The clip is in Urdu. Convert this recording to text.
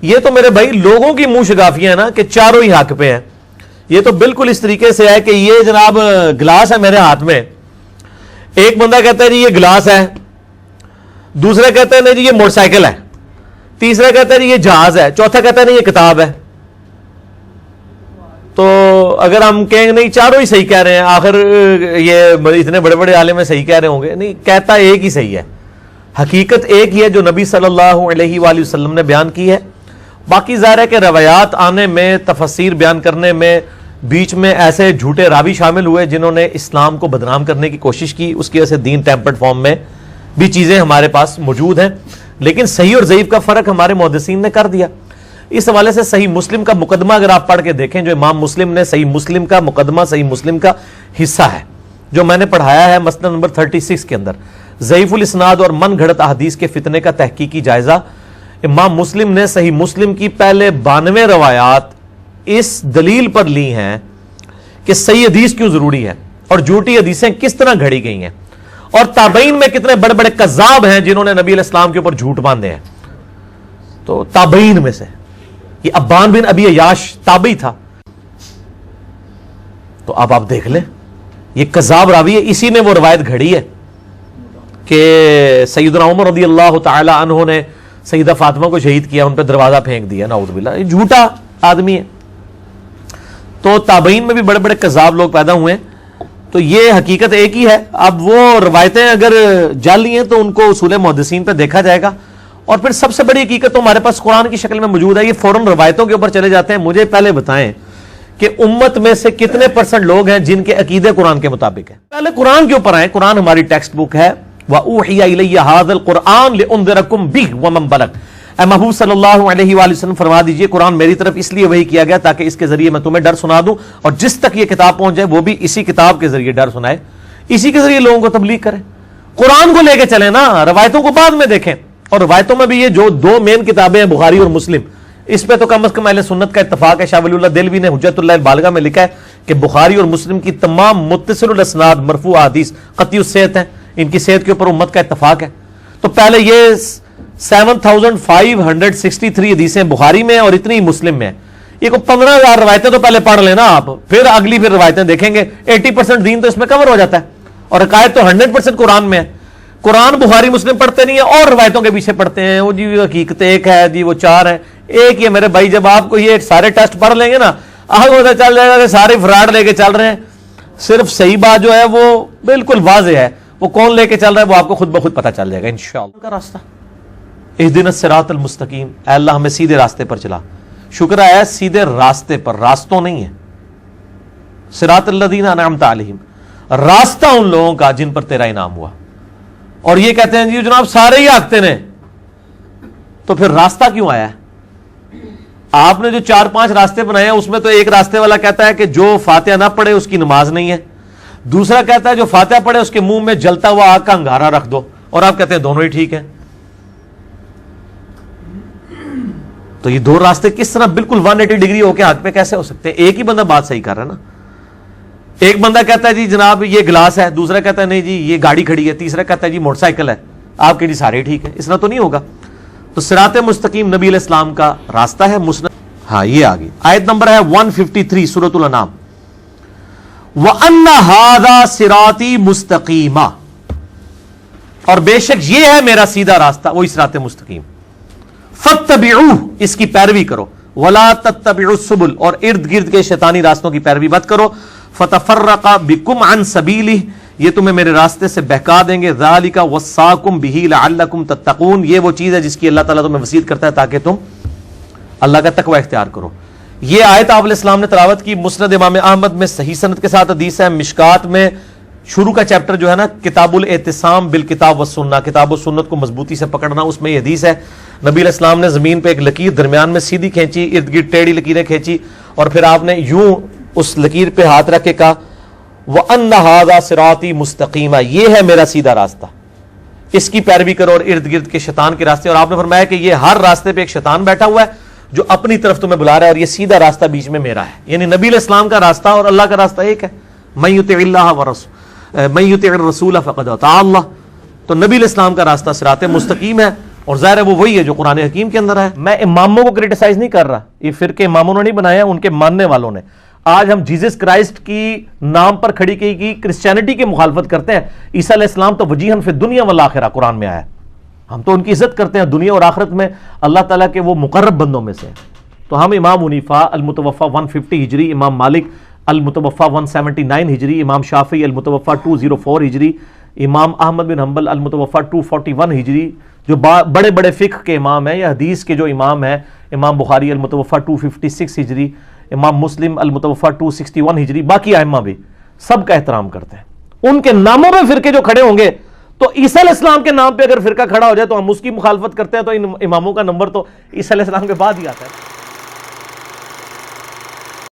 یہ تو میرے بھائی لوگوں کی منہ شگافیاں ہیں نا کہ چاروں ہی حق پہ ہیں. یہ تو بالکل اس طریقے سے ہے کہ یہ جناب گلاس ہے میرے ہاتھ میں, ایک بندہ کہتا ہے جی یہ گلاس ہے, دوسرا کہتا ہے نہیں جی یہ موٹر سائیکل ہے, تیسرا کہتا ہے جی یہ جہاز ہے, چوتھا کہتا ہے نہیں یہ کتاب ہے. تو اگر ہم کہیں گے نہیں چاروں ہی صحیح کہہ رہے ہیں, آخر یہ اتنے بڑے بڑے عالم میں صحیح کہہ رہے ہوں گے, نہیں, کہتا ایک ہی صحیح ہے, حقیقت ایک ہی ہے جو نبی صلی اللہ علیہ وآلہ وسلم نے بیان کی ہے. باقی ظاہر ہے کہ روایات آنے میں, تفسیر بیان کرنے میں بیچ میں ایسے جھوٹے راوی شامل ہوئے جنہوں نے اسلام کو بدنام کرنے کی کوشش کی, اس کی وجہ سے دین ٹیمپرڈ فارم میں بھی چیزیں ہمارے پاس موجود ہیں, لیکن صحیح اور ضعیف کا فرق ہمارے محدثین نے کر دیا. اس حوالے سے صحیح مسلم کا مقدمہ اگر آپ پڑھ کے دیکھیں, جو امام مسلم نے صحیح مسلم کا مقدمہ صحیح مسلم کا حصہ ہے جو میں نے پڑھایا ہے مسند نمبر 36 کے اندر, ضعیف الاسناد اور من گھڑت احادیث کے فتنے کا تحقیقی جائزہ, امام مسلم نے صحیح مسلم کی پہلے 92 روایات اس دلیل پر لی ہیں کہ صحیح حدیث کیوں ضروری ہے اور جھوٹی حدیثیں کس طرح گھڑی گئی ہیں, اور تابعین میں کتنے بڑے بڑے کذاب ہیں جنہوں نے نبی علیہ السلام کے اوپر جھوٹ باندھے ہیں. تو تابعین میں سے یہ ابان بن ابی عیاش تابعی تھا, تو اب آپ دیکھ لیں یہ کذاب راوی ہے, اسی نے وہ روایت گھڑی ہے کہ سیدنا عمر رضی اللہ تعالی عنہ نے سیدہ فاطمہ کو شہید کیا, ان پہ دروازہ پھینک دیا, نعوذ باللہ, یہ جھوٹا آدمی ہے. تو تابعین میں بھی بڑے بڑے کذاب لوگ پیدا ہوئے ہیں. تو یہ حقیقت ایک ہی ہے. اب وہ روایتیں اگر جعلی ہیں تو ان کو اصول محدثین پہ دیکھا جائے گا, اور پھر سب سے بڑی حقیقت تو ہمارے پاس قرآن کی شکل میں موجود ہے. یہ فوراً روایتوں کے اوپر چلے جاتے ہیں. مجھے پہلے بتائیں کہ امت میں سے کتنے % لوگ ہیں جن کے عقیدے قرآن کے مطابق ہیں. پہلے قرآن کے اوپر آئیں. قرآن ہماری ٹیکسٹ بک ہے. وَأُوحِيَ إِلَيَّ هَذَا الْقُرْآنُ لِأُنذِرَكُم بِهِ وَمَن بَلَغَ. اے محبوب صلی اللہ علیہ وآلہ وسلم فرما دیجئے قرآن میری طرف اس لیے وحی کیا گیا تاکہ اس کے ذریعے میں تمہیں ڈر سنا دوں, اور جس تک یہ کتاب پہنچ جائے وہ بھی اسی کتاب کے ذریعے ڈر سنائے, اسی کے ذریعے لوگوں کو تبلیغ کرے. قرآن کو لے کے چلیں نا, روایتوں کو بعد میں دیکھیں. اور روایتوں میں بھی یہ جو 2 مین کتابیں ہیں بخاری اور مسلم, اس پہ تو کم از کم اہل سنت کا اتفاق ہے. شاہ ولی اللہ دہلوی نے حجت اللہ البالغہ میں لکھا ہے کہ بخاری اور مسلم کی تمام متصل الاسناد مرفوع احادیث قطعی الصحت ہیں, ان کی صحت کے اوپر امت کا اتفاق ہے. تو پہلے یہ 7563 حدیثیں بخاری میں اور اتنی مسلم میں, یہ کو 15,000 روایتیں تو پہلے پڑھ لینا آپ, پھر اگلی پھر روایتیں دیکھیں گے. 80% دین تو اس میں کور ہو جاتا ہے, اور عقائد تو 100% قرآن میں ہے. قرآن بخاری مسلم پڑھتے نہیں ہیں اور روایتوں کے پیچھے پڑھتے ہیں. وہ جی حقیقت ایک ہے جی, وہ 4 ہے, ایک ہی ہے میرے بھائی. جب آپ کو یہ سارے ٹیسٹ پڑھ لیں گے نا, آپ کو پتہ چل جائے گا کہ سارے فراڈ لے کے چل رہے ہیں. صرف صحیح بات جو ہے وہ بالکل واضح ہے, وہ کون لے کے چل رہا ہے وہ آپ کو خود بخود پتہ چل جائے گا انشاءاللہ. کا راستہ اہدنا الصراط المستقیم, اے اللہ ہمیں سیدھے راستے پر چلا. شکر ہے سیدھے راستے پر, راستوں نہیں ہے. صراط الذین انعمت علیہم, راستہ ان لوگوں کا جن پر تیرا انعام ہوا. اور یہ کہتے ہیں جی جناب سارے ہی آگتے ہیں, تو پھر راستہ کیوں آیا ہے؟ آپ نے جو 4-5 راستے بنائے ہیں اس میں تو ایک راستے والا کہتا ہے کہ جو فاتحہ نہ پڑھے اس کی نماز نہیں ہے, دوسرا کہتا ہے جو فاتحہ پڑھے اس کے منہ میں جلتا ہوا آگ کا انگارہ رکھ دو, اور آپ کہتے ہیں دونوں ہی ٹھیک ہیں. تو یہ 2 راستے کس طرح بالکل 180 ڈگری ہو کے حق پہ کیسے ہو سکتے ہیں؟ ایک ہی بندہ بات صحیح کر رہا ہے نا. ایک بندہ کہتا ہے جی جناب یہ گلاس ہے, دوسرا کہتا ہے نہیں جی یہ گاڑی کھڑی ہے, تیسرا کہتا ہے جی موٹر سائیکل ہے. آپ کے جی سارے ٹھیک ہیں, اس طرح تو نہیں ہوگا. تو صراط مستقیم نبی علیہ السلام کا راستہ ہے. مسند, ہاں یہ آگئی آیت نمبر ہے 153 سورۃ الانعام. وَأَنَّ هَذَا صِرَاطِي مُسْتَقِيمًا, اور بے شک یہ ہے میرا سیدھا راستہ, وہی صراط مستقیم. فَاتَّبِعُوهُ, اس کی پیروی کرو. وَلَا تَتَّبِعُوا السُّبُلَ, اور ارد گرد کے شیطانی راستوں کی پیروی مت کرو. فَتَفَرَّقَ بِكُمْ عَنْ سَبِيلِهِ, یہ تمہیں میرے راستے سے بہکا دیں گے. ذَلِكَ وَصَّاكُمْ بِهِ لَعَلَّكُمْ تَتَّقُونَ, یہ وہ چیز ہے جس کی اللہ تعالیٰ تمہیں وصیت کرتا ہے تاکہ تم اللہ کا تقوی اختیار کرو. یہ آیت آپ علیہ السلام نے تلاوت کی. مسند امام احمد میں صحیح سند کے ساتھ حدیث ہے. مشکات میں شروع کا چیپٹر جو ہے نا, کتاب الاعتصام بالکتاب والسنہ, کتاب و سنت کو مضبوطی سے پکڑنا, اس میں یہ حدیث ہے. نبی علیہ السلام نے زمین پہ ایک لکیر درمیان میں سیدھی کھینچی, ارد گرد ٹیڑھی لکیریں کھینچی, اور پھر آپ نے یوں اس لکیر پہ ہاتھ رکھ کے کہا وَأَنَّ هَذَا صِرَاطِي مُسْتَقِيمًا, یہ ہے میرا سیدھا راستہ, اس کی پیروی کرو. اور ارد گرد کے شیطان کے راستے, اور آپ نے فرمایا کہ یہ ہر راستے پہ ایک شیطان بیٹھا ہوا ہے جو اپنی طرف تمہیں بلا رہا ہے, اور یہ سیدھا راستہ بیچ میں میرا ہے. یعنی نبی علیہ السلام کا راستہ اور اللہ کا راستہ ایک ہے. مَن يُطِعِ اللَّهَ وَرَسُولَهُ مَن يُطِعِ الرَّسُولَ فَقَدْ أَطَاعَ اللَّهَ. تو نبی علیہ السلام کا راستہ صراط مستقیم ہے, اور ظاہر ہے وہ وہی ہے جو قرآن حکیم کے اندر ہے. میں اماموں کو کریٹیسائز نہیں کر رہا, یہ فرقے اماموں نے نہیں بنایا, ان کے ماننے والوں نے. آج ہم جیزس کرائسٹ کی نام پر کھڑی کی کرسچینٹی کی مخالفت کرتے ہیں. عیسیٰ علیہ السلام تو وجیہن فی الدنیا والآخرہ قرآن میں آیا ہے, ہم تو ان کی عزت کرتے ہیں دنیا اور آخرت میں, اللہ تعالیٰ کے وہ مقرب بندوں میں سے. تو ہم امام حنیفہ المتوفی 150 ہجری, امام مالک المتوفی 179 ہجری, امام شافعی المتوفی 204 ہجری, امام احمد بن حنبل المتوفی 241 ہجری, جو بڑے بڑے فقہ کے امام ہیں یا حدیث کے جو امام ہیں, امام بخاری المتوفی 256 ہجری, امام مسلم المتوفی 261 ہجری, باقی ائمہ بھی سب کا احترام کرتے ہیں. ان کے ناموں پہ فرقے جو کھڑے ہوں گے, تو عیسیٰ علیہ السلام کے نام پہ اگر فرقہ کھڑا ہو جائے تو ہم اس کی مخالفت کرتے ہیں, تو ان اماموں کا نمبر تو عیسیٰ علیہ السلام کے بعد ہی آتا ہے.